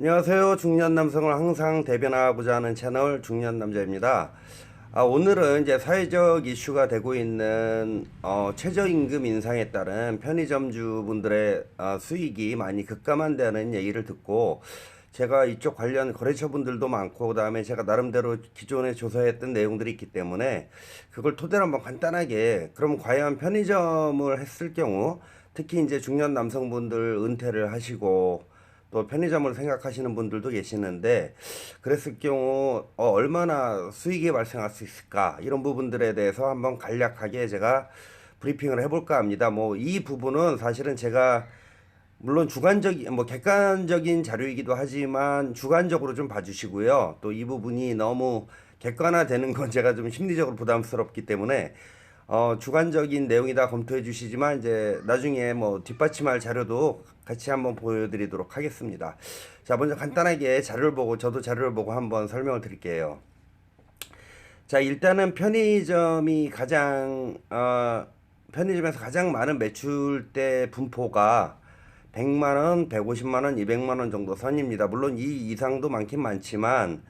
안녕하세요. 중년 남성을 항상 대변하고자 하는 채널 중년 남자입니다. 오늘은 이제 사회적 이슈가 되고 있는 최저임금 인상에 따른 편의점주 분들의 수익이 많이 급감한다는 얘기를 듣고, 제가 이쪽 관련 거래처 분들도 많고 그다음에 제가 나름대로 기존에 조사했던 내용들이 있기 때문에 그걸 토대로 한번 간단하게, 그럼 과연 편의점을 했을 경우, 특히 이제 중년 남성분들 은퇴를 하시고 또 편의점을 생각하시는 분들도 계시는데, 그랬을 경우 얼마나 수익이 발생할 수 있을까, 이런 부분들에 대해서 한번 간략하게 제가 브리핑을 해볼까 합니다. 뭐 이 부분은 사실은 제가 물론 주관적인, 뭐 객관적인 자료이기도 하지만 주관적으로 좀 봐주시고요. 또 이 부분이 너무 객관화되는 건 제가 좀 심리적으로 부담스럽기 때문에 주관적인 내용이다 검토해 주시지만, 이제 나중에 뭐 뒷받침할 자료도 같이 한번 보여드리도록 하겠습니다. 자, 먼저 간단하게 자료를 보고, 저도 자료를 보고 한번 설명을 드릴게요. 자, 일단은 편의점에서 가장 많은 매출대 분포가 100만원, 150만원, 200만원 정도 선입니다. 물론 이 이상도 많긴 많지만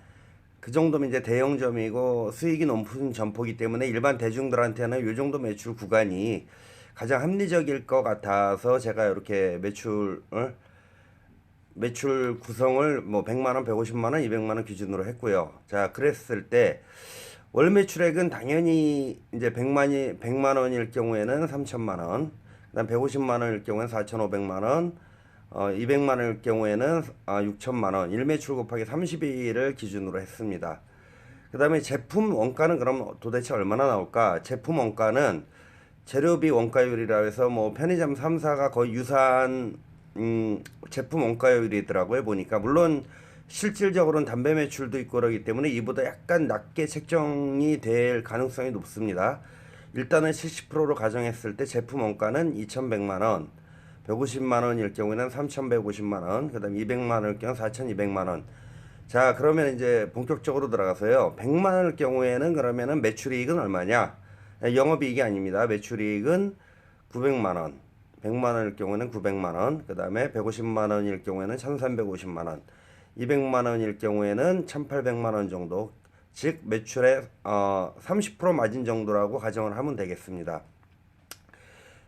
그 정도면 이제 대형점이고 수익이 높은 점포이기 때문에 일반 대중들한테는 이 정도 매출 구간이 가장 합리적일 것 같아서 제가 이렇게 매출 구성을 뭐 100만원, 150만원, 200만원 기준으로 했고요. 자, 그랬을 때 월 매출액은 당연히 이제 100만원일 경우에는 3천만원, 그다음 150만원일 경우에는 4,500만원, 200만원일 경우에는 6천만원, 일매출 곱하기 30일을 기준으로 했습니다. 그 다음에 제품 원가는 그럼 도대체 얼마나 나올까? 제품 원가는 재료비 원가율이라 해서 뭐 편의점 3사가 거의 유사한 제품 원가율이더라고요, 보니까. 물론 실질적으로는 담배 매출도 있고 그러기 때문에 이보다 약간 낮게 책정이 될 가능성이 높습니다. 일단은 70%로 가정했을 때 제품 원가는 2,100만원, 150만원일 경우에는 3,150만원, 그 다음 200만원일 경우 4,200만원. 자, 그러면 이제 본격적으로 들어가서요. 100만원일 경우에는 그러면은 매출이익은 얼마냐? 영업이익이 아닙니다. 매출이익은 900만원. 100만원일 경우에는 900만원. 그 다음에 150만원일 경우에는 1350만원. 200만원일 경우에는 1800만원 정도. 즉, 매출의 30% 마진 정도라고 가정을 하면 되겠습니다.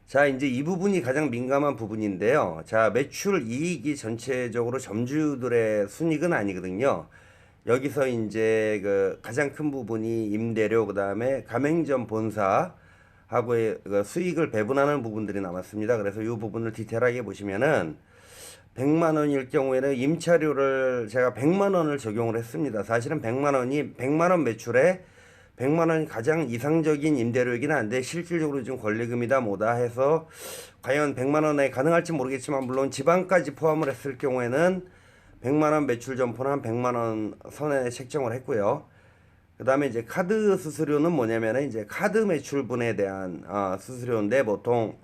자, 이제 이 부분이 가장 민감한 부분인데요. 자, 매출 이익이 전체적으로 점주들의 순익은 아니거든요. 여기서 이제 그 가장 큰 부분이 임대료, 그 다음에 가맹점 본사하고의 그 수익을 배분하는 부분들이 남았습니다. 그래서 이 부분을 디테일하게 보시면은 100만 원일 경우에는 임차료를 제가 100만 원을 적용을 했습니다. 사실은 100만 원이 100만 원 매출에 100만 원이 가장 이상적인 임대료이긴 한데, 실질적으로 좀 권리금이다 뭐다 해서 과연 100만 원에 가능할지 모르겠지만, 물론 지방까지 포함을 했을 경우에는 100만 원 매출 점포는 한 100만 원 선에 책정을 했고요. 그 다음에 이제 카드 수수료는 뭐냐면은 이제 카드 매출분에 대한 수수료인데, 보통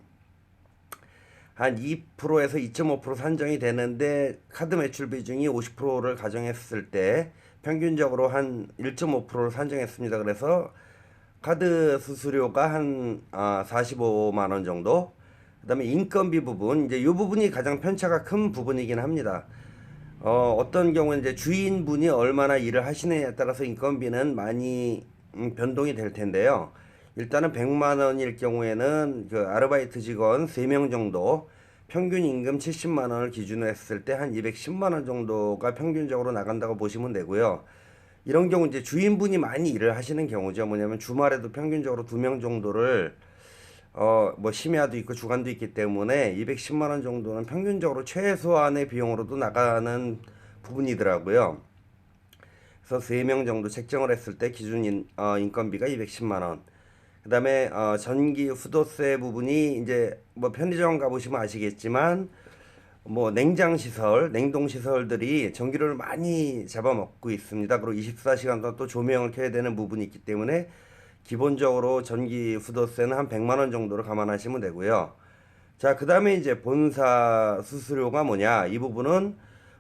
한 2%에서 2.5% 산정이 되는데, 카드 매출 비중이 50%를 가정했을 때 평균적으로 한 1.5%를 산정했습니다. 그래서 카드 수수료가 한 45만 원 정도. 그다음에 인건비 부분, 이제 이 부분이 가장 편차가 큰 부분이긴 합니다. 어떤 경우는 이제 주인분이 얼마나 일을 하시느냐에 따라서 인건비는 많이 변동이 될 텐데요. 일단은 100만 원일 경우에는 그 아르바이트 직원 3명 정도, 평균 임금 70만 원을 기준으로 했을 때 한 210만 원 정도가 평균적으로 나간다고 보시면 되고요. 이런 경우 이제 주인분이 많이 일을 하시는 경우죠. 뭐냐면 주말에도 평균적으로 2명 정도를 뭐 심야도 있고 주간도 있기 때문에 210만 원 정도는 평균적으로 최소한의 비용으로도 나가는 부분이더라고요. 그래서 3명 정도 책정을 했을 때 기준 인건비가 210만 원. 그다음에 전기 수도세 부분이 이제 뭐 편의점 가보시면 아시겠지만, 뭐 냉장 시설, 냉동 시설들이 전기료를 많이 잡아먹고 있습니다. 그리고 24시간 동안 또 조명을 켜야 되는 부분이 있기 때문에 기본적으로 전기 수도세는 한 100만 원 정도를 감안하시면 되고요. 자, 그다음에 이제 본사 수수료가 뭐냐? 이 부분은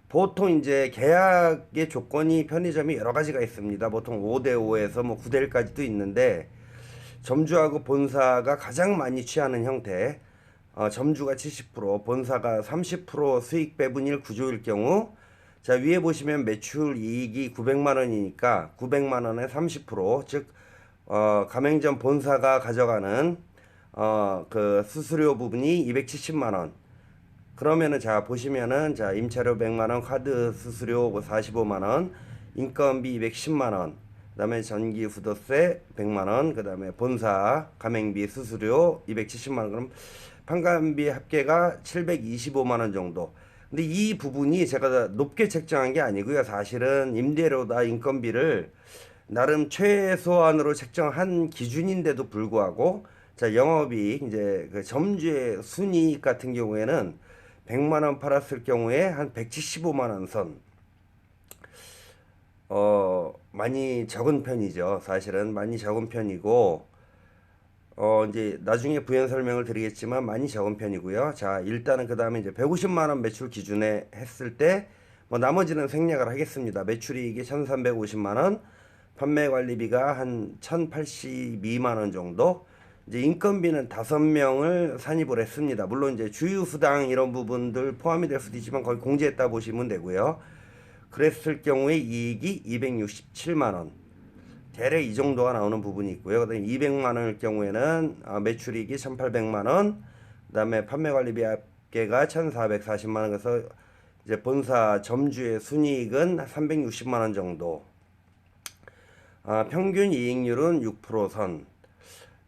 보통 이제 계약의 조건이 편의점이 여러 가지가 있습니다. 보통 5대5에서 뭐 9대1까지도 있는데, 점주하고 본사가 가장 많이 취하는 형태, 점주가 70%, 본사가 30% 수익 배분일 구조일 경우, 자, 위에 보시면 매출 이익이 900만 원이니까 900만 원의 30%, 즉 가맹점 본사가 가져가는 그 수수료 부분이 270만 원. 그러면은 자 보시면은 자 임차료 100만 원, 카드 수수료 45만 원, 인건비 210만 원, 그다음에 전기 후도세 100만 원, 그다음에 본사 가맹비 수수료 270만 원. 그럼 판관비 합계가 725만 원 정도. 근데 이 부분이 제가 높게 책정한 게 아니고요. 사실은 임대료다 인건비를 나름 최소한으로 책정한 기준인데도 불구하고 자 영업이익 이제 그 점주의 순이익 같은 경우에는 100만 원 팔았을 경우에 한 175만 원 선. 많이 적은 편이죠. 사실은 많이 적은 편이고 이제 나중에 부연 설명을 드리겠지만 많이 적은 편이고요. 자, 일단은 그다음에 이제 150만 원 매출 기준에 했을 때 뭐 나머지는 생략을 하겠습니다. 매출이익이 1,350만 원, 판매 관리비가 한 1,082만 원 정도. 이제 인건비는 5명을 산입을 했습니다. 물론 이제 주유수당 이런 부분들 포함이 될 수도 있지만 거의 공제했다 보시면 되고요. 그랬을 경우에 이익이 267만 원. 대략 이 정도가 나오는 부분이 있고요. 그다음에 200만 원일 경우에는 매출이익이 1,800만 원, 그다음에 판매 관리비 합계가 1,440만 원. 그래서 이제 본사 점주의 순이익은 360만 원 정도. 평균 이익률은 6% 선.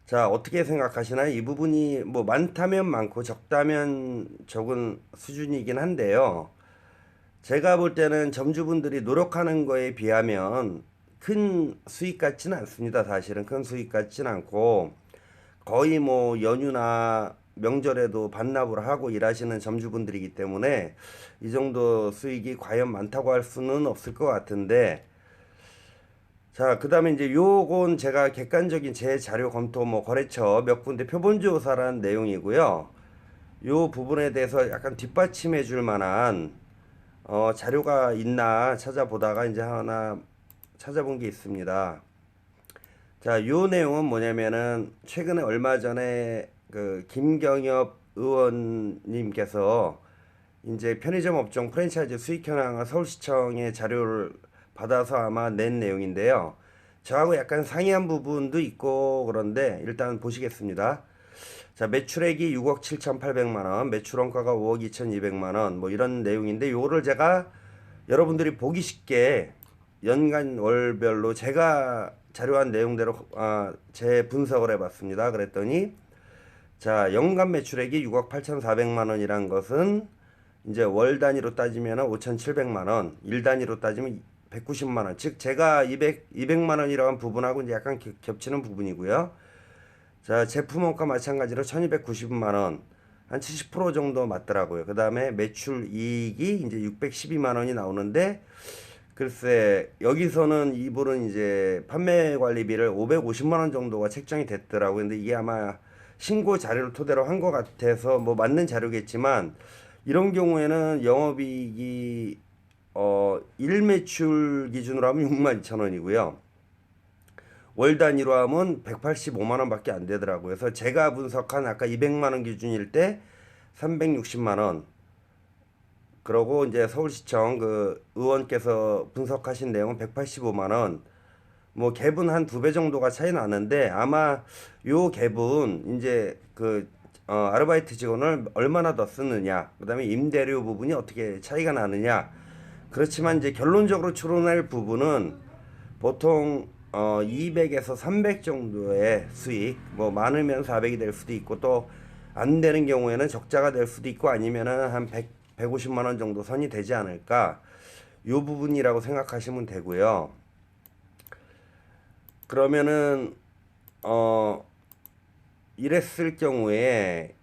자, 어떻게 생각하시나요? 이 부분이 뭐 많다면 많고 적다면 적은 수준이긴 한데요. 제가 볼 때는 점주분들이 노력하는 거에 비하면 큰 수익 같지는 않습니다. 사실은 큰 수익 같지는 않고 거의 뭐 연휴나 명절에도 반납을 하고 일하시는 점주분들이기 때문에 이 정도 수익이 과연 많다고 할 수는 없을 것 같은데 자, 그 다음에 이제 요건 제가 객관적인 제 자료 검토 뭐 거래처 몇 군데 표본조사라는 내용이고요. 요 부분에 대해서 약간 뒷받침해 줄 만한 자료가 있나 찾아보다가 이제 하나 찾아본 게 있습니다. 자, 요 내용은 뭐냐면은 최근에 얼마 전에 그 김경엽 의원님께서 이제 편의점 업종 프랜차이즈 수익 현황을 서울시청의 자료를 받아서 아마 낸 내용인데요. 저하고 약간 상이한 부분도 있고 그런데 일단 보시겠습니다. 자, 매출액이 6억 7,800만 원, 매출 원가가 5억 2,200만 원, 뭐 이런 내용인데 요거를 제가 여러분들이 보기 쉽게 연간 월별로 제가 자료한 내용대로 제 분석을 해봤습니다. 그랬더니 자, 연간 매출액이 6억 8,400만 원이란 것은 이제 월 단위로 따지면 5,700만 원, 일 단위로 따지면 190만 원. 즉 제가 200만 원이라는 부분하고 이제 약간 겹치는 부분이고요. 자, 제품 원가 마찬가지로 1,290만 원. 한 70% 정도 맞더라고요. 그다음에 매출 이익이 이제 612만 원이 나오는데 글쎄 여기서는 이분은 이제 판매 관리비를 550만 원 정도가 책정이 됐더라고요. 근데 이게 아마 신고 자료를 토대로 한 것 같아서 뭐 맞는 자료겠지만 이런 경우에는 영업이익이 일 매출 기준으로 하면 6만 2천 원이고요. 월 단위로 하면 185만 원밖에 안 되더라고요. 그래서 제가 분석한 아까 200만 원 기준일 때 360만 원. 그러고 이제 서울시청 그 의원께서 분석하신 내용은 185만 원. 뭐 갭은 한 2배 정도가 차이 나는데 아마 요 갭은 이제 그 아르바이트 직원을 얼마나 더 쓰느냐, 그다음에 임대료 부분이 어떻게 차이가 나느냐. 그렇지만 이제 결론적으로 추론할 부분은 보통 200에서 300 정도의 수익, 뭐 많으면 400이 될 수도 있고 또 안 되는 경우에는 적자가 될 수도 있고 아니면은 한 150만 원 정도 선이 되지 않을까. 요 부분이라고 생각하시면 되고요. 그러면은 이랬을 경우에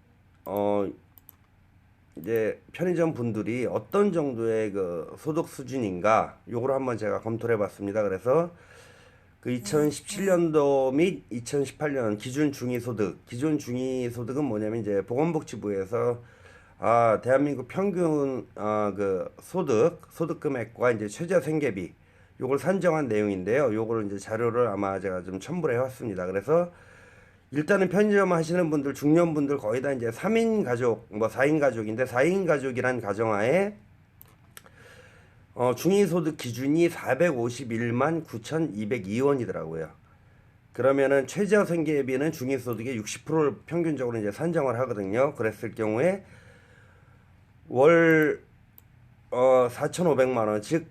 이제 편의점 분들이 어떤 정도의 그 소득 수준인가 요걸 한번 제가 검토를 해봤습니다. 그래서 그 2017년도 및 2018년 기준 중위소득은 뭐냐면 이제 보건복지부에서 대한민국 평균 그 소득 금액과 이제 최저 생계비 요걸 산정한 내용인데요. 요거를 이제 자료를 아마 제가 좀 첨부를 해왔습니다. 그래서 일단은 편의점 하시는 분들, 중년분들 거의 다 이제 3인 가족, 뭐 4인 가족인데 4인 가족이란 가정하에 중위소득 기준이 451만 9,202원이더라고요. 그러면은 최저생계비는 중위소득의 60%를 평균적으로 이제 산정을 하거든요. 그랬을 경우에 월 4,500만 원, 즉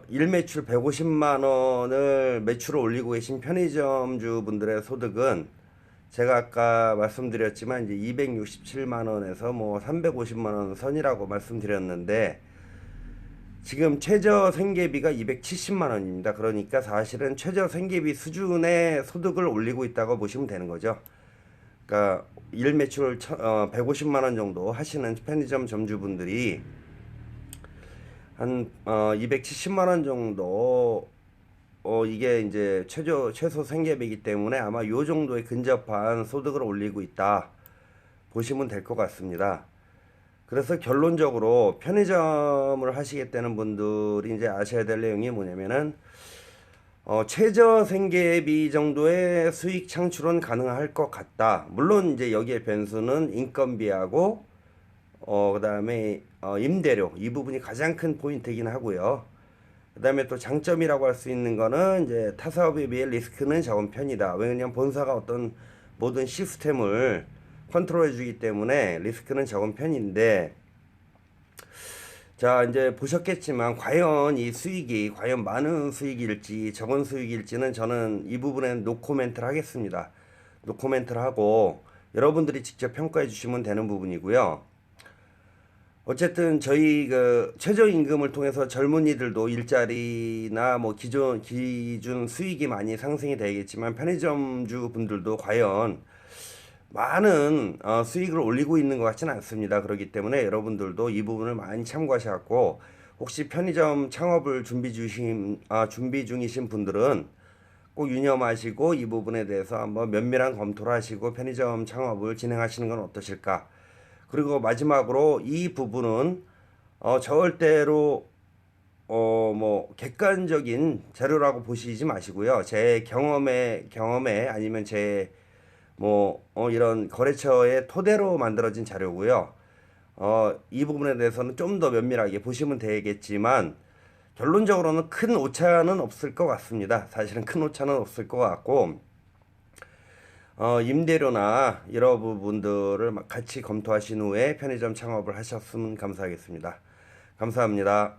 일매출 150만 원을 매출을 올리고 계신 편의점주 분들의 소득은 제가 아까 말씀드렸지만 이제 267만 원에서 뭐 350만 원 선이라고 말씀드렸는데 지금 최저 생계비가 270만 원입니다. 그러니까 사실은 최저 생계비 수준의 소득을 올리고 있다고 보시면 되는 거죠. 그러니까 일 매출 150만 원 정도 하시는 편의점 점주분들이 한 270만 원 정도 이게 이제 최소 생계비이기 때문에 아마 요 정도에 근접한 소득을 올리고 있다 보시면 될 것 같습니다. 그래서 결론적으로 편의점을 하시겠다는 분들이 이제 아셔야 될 내용이 뭐냐면은 최저 생계비 정도의 수익 창출은 가능할 것 같다. 물론 이제 여기에 변수는 인건비하고 그다음에 임대료 이 부분이 가장 큰 포인트이긴 하고요. 그다음에 또 장점이라고 할 수 있는 거는 이제 타 사업에 비해 리스크는 적은 편이다. 왜냐면 본사가 어떤 모든 시스템을 컨트롤해 주기 때문에 리스크는 적은 편인데, 자 이제 보셨겠지만 과연 이 수익이 과연 많은 수익일지 적은 수익일지는 저는 이 부분에는 노코멘트를 하겠습니다. 노코멘트를 하고 여러분들이 직접 평가해 주시면 되는 부분이고요. 어쨌든 저희 그 최저임금을 통해서 젊은이들도 일자리나 뭐 기준 수익이 많이 상승이 되겠지만 편의점주 분들도 과연 많은 수익을 올리고 있는 것 같지는 않습니다. 그렇기 때문에 여러분들도 이 부분을 많이 참고하셔갖고 혹시 편의점 창업을 준비 중이신 분들은 꼭 유념하시고 이 부분에 대해서 한번 면밀한 검토를 하시고 편의점 창업을 진행하시는 건 어떠실까? 그리고 마지막으로 이 부분은 절대로 뭐 객관적인 자료라고 보시지 마시고요. 제 경험에 아니면 제 뭐 이런 거래처의 토대로 만들어진 자료고요. 이 부분에 대해서는 좀 더 면밀하게 보시면 되겠지만 결론적으로는 큰 오차는 없을 것 같습니다. 사실은 큰 오차는 없을 것 같고 임대료나 여러 부분들을 같이 검토하신 후에 편의점 창업을 하셨으면 감사하겠습니다. 감사합니다.